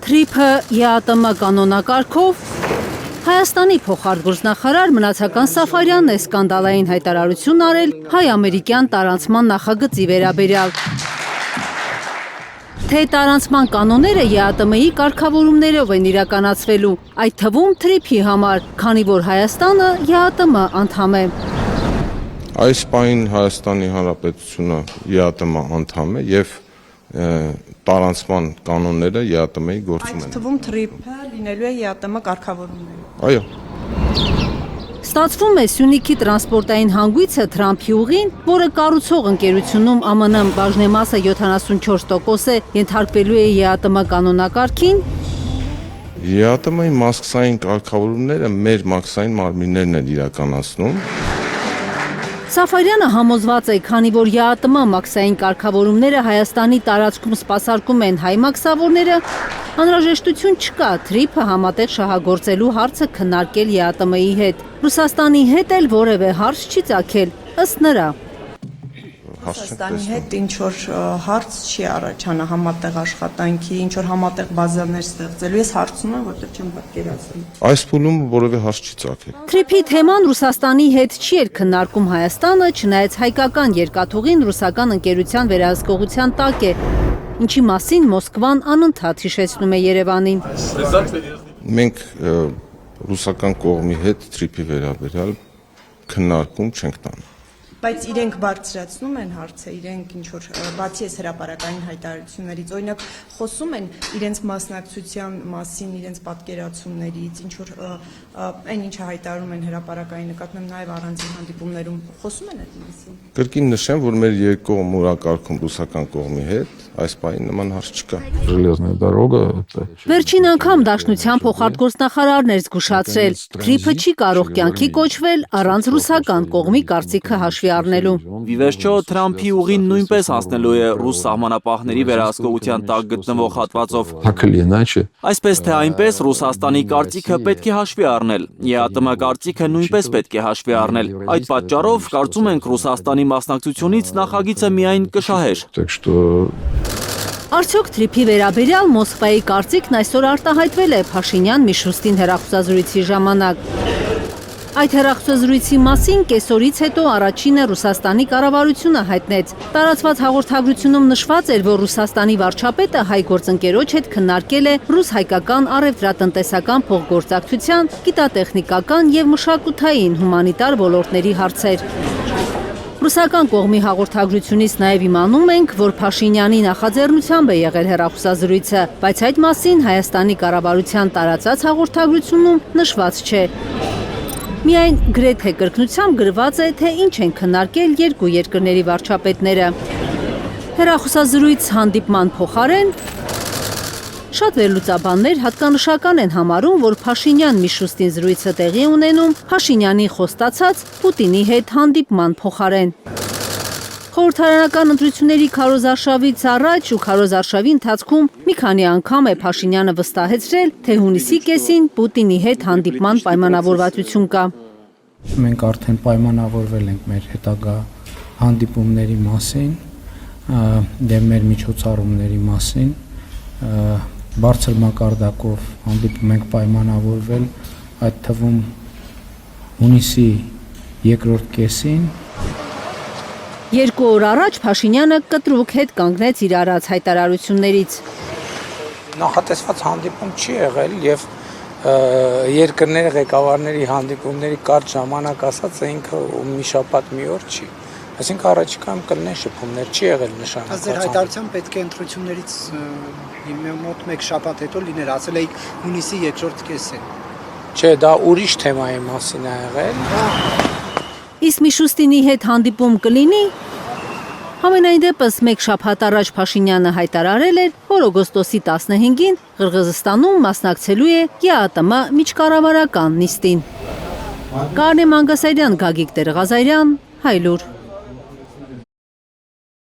Թրիփը ԵԱՏՄ կանոնակարգով Հայաստանի փոխարտգործնախարար Մնացական Սաֆարյանն է սկանդալային հայտարարություն արել հայ-ամերիկյան տարանցման նախագծի վերաբերյալ։ Թե տարանցման կանոնները ԵԱՏՄ-ի կարգավորումներով են իրականացվելու, այդ թվում Թրիփի համար, քանի որ Հայաստանը ԵԱՏՄ անդամ է։ Այս պահին Հայաստանի Հանրապետությունը ԵԱՏՄ անդամ է եւ տարանցման կանոնները ԵԱՏՄ-ի գործում են։ Այդ թվում Թրիփը լինելու է ԵԱՏՄ կարգավորումներով։ Այո։ Ստացվում է Սյունիքի տրանսպորտային հանգույցը Թրամփի ուղին, որը կառուցող ընկերությունում ԱՄՆ բաժնեմասը 74% է, ենթարկվելու է ԵԱՏՄ կանոնակարգին։ ԵԱՏՄ-ի մաքսային կարգավորումները մեր մաքսային մարմիններն են իրականացնում։ Սաֆարյանը համոզված է, քանի որ ԵԱՏՄ մաքսային կարգավորումները Հայաստանի տարածքում սպասարկում են հայ մաքսավորները, անհրաժեշտություն չկա Թրիփը համատեղ շահագործելու հարցը քննարկել ԵԱՏՄ-ի հետ։ Ռուսաստանի հետ էլ որևէ հարց չի ծագել, ըստ նրա։ Ռուսաստանի հետ ինչ-որ հարց չի առաջանա համատեղ աշխատանքի, ինչ-որ համատեղ բազաներ ստեղծելու, ես հարցնում եմ, որտեղ չեմ պատկերացնում։ Այս փուլում որևէ հարց չի ծագել։ Թրիփի թեման Ռուսաստանի հետ չի էլ քննարկում Հայաստանը, չնայած հայկական երկաթուղին ռուսական ընկերության վերահսկողության տակ է, ինչի մասին Մոսկվան անընդհատ հիշեցնում է Երևանին։ Մենք ռուսական կողմի հետ Թրիփի վերաբերյալ քննարկում չենք տանում։ Բայց իրենք բարձրացնում են հարցը, իրենք ինչ-որ բացի այս հրապարակային հայտարարություններից, օրինակ խոսում են իրենց մասնակցության մասին, իրենց պատկերացումներից, ինչ-որ այն ինչը հայտարարում են հրապարակային նկատմամբ նաև առանձին հանդիպումներում խոսում են այդ մասին։ Կրկին նշեմ, որ մեր երկկողմ օրակարգում ռուսական կողմի հետ այս պահին նման հարց չկա։ Железная дорога это Վերջին անգամ Դաշնության փոխարտգործնախարարն էր զգուշացրել, Թրիփը չի կարող կյանքի կոչվել առանց ռուսական կողմի կարծիքը հաշվի առնելու։ Ի վերջո Թրամփի ուղին նույնպես անցնելու է ռուս սահմանապահների վերահսկողության տակ գտնվող հատվածով։ так или иначе Այսպես թե այնպես Ռուսաստանի կարծիքը պետք է հաշվի առնել, ԵԱՏՄ կարծիքը նույնպես պետք է հաշվի առնել։ Այդ պատճառով կարծում ենք Ռուսաստանի մասնակցությունից նախագիծը միայն կշահեր։ так что Արդյոք Թրիփի վերաբերյալ Մոսկվայի կարծիքն այսօր արտահայտվել է Փաշինյան-Միշուստին հեռախոսազրույցի ժամանակ։ Այդ հեռախոսազրույցի մասին կեսօրից հետո առաջինը Ռուսաստանի կառավարությունը հայտնեց։ Տարածված հաղորդագրությունում նշված էր, որ Ռուսաստանի վարչապետը հայ գործընկերոջ հետ քննարկել է ռուս-հայկական առևտրատնտեսական փոխգործակցության, գիտատեխնիկական եւ մշակութային հումանիտար ոլորտների հարցեր։ Ռուսական կողմի հաղորդագրությունից նաև իմանում ենք, որ Փաշինյանի նախաձեռնությամբ է եղել հեռախոսազրույցը, բայց այդ մասին Հայաստանի կառավարության տարածած հաղորդագրությունում նշված չէ։ Միայն գրեթե կրկնությամբ գրված է, թե ինչ են քննարկել երկու երկրների վարչապետները։ Հեռախոսազրույց հանդիպման փոխարեն շատ վերլուծաբաններ հատկանշական են համարում, որ Փաշինյան-Միշուստին զրույցը տեղի ունենում Փաշինյանի խոստացած Պուտինի հետ հանդիպման փոխարեն։ Խորհրդարանական ընտրությունների քարոզարշավից առաջ ու քարոզարշավի ընթացքում մի քանի անգամ է Փաշինյանը վստահեցրել, թե հունիսի կեսին Պուտինի հետ հանդիպման պայմանավորվածություն կա։ Մենք արդեն պայմանավորվել ենք մեր հետագա հանդիպումների մասին եւ մեր միջոցառումների մասին, բարձր մակարդակով հանդիպում ենք պայմանավորվել, այդ թվում հունիսի երկրորդ կեսին։ Երկու օր առաջ Փաշինյանը կտրուկ հետ կանգնեց իր արած հայտարարություններից։ Նախատեսված հանդիպում չի եղել եւ երկրների ղեկավարների հանդիպումների կարճ ժամանակ ասած ինքը մի շաբաթ մի օր չի։ Այսինքն առաջիկայում կլինեն շփումներ, չի եղել նշանակված։ Ձեր հայտարարությամբ պետք է ընտրություններից մոտ մեկ շաբաթ հետո լիներ, ասել էիք հունիսի երկրորդ կեսին։ Չէ, դա ուրիշ թեմայի մասին է եղել։ Իսկ Միշուստինի հետ հանդիպում կլինի։ Համենայն դեպս մեկ շաբաթ առաջ Փաշինյանը հայտարարել էր, որ օգոստոսի 15-ին Ղրղըզստանում մասնակցելու է ԵԱՏՄ միջկառավարական նիստին։ Կարնե Մանգասարյան, Գագիկ Տեր-Ղազարյան, Հայլուր։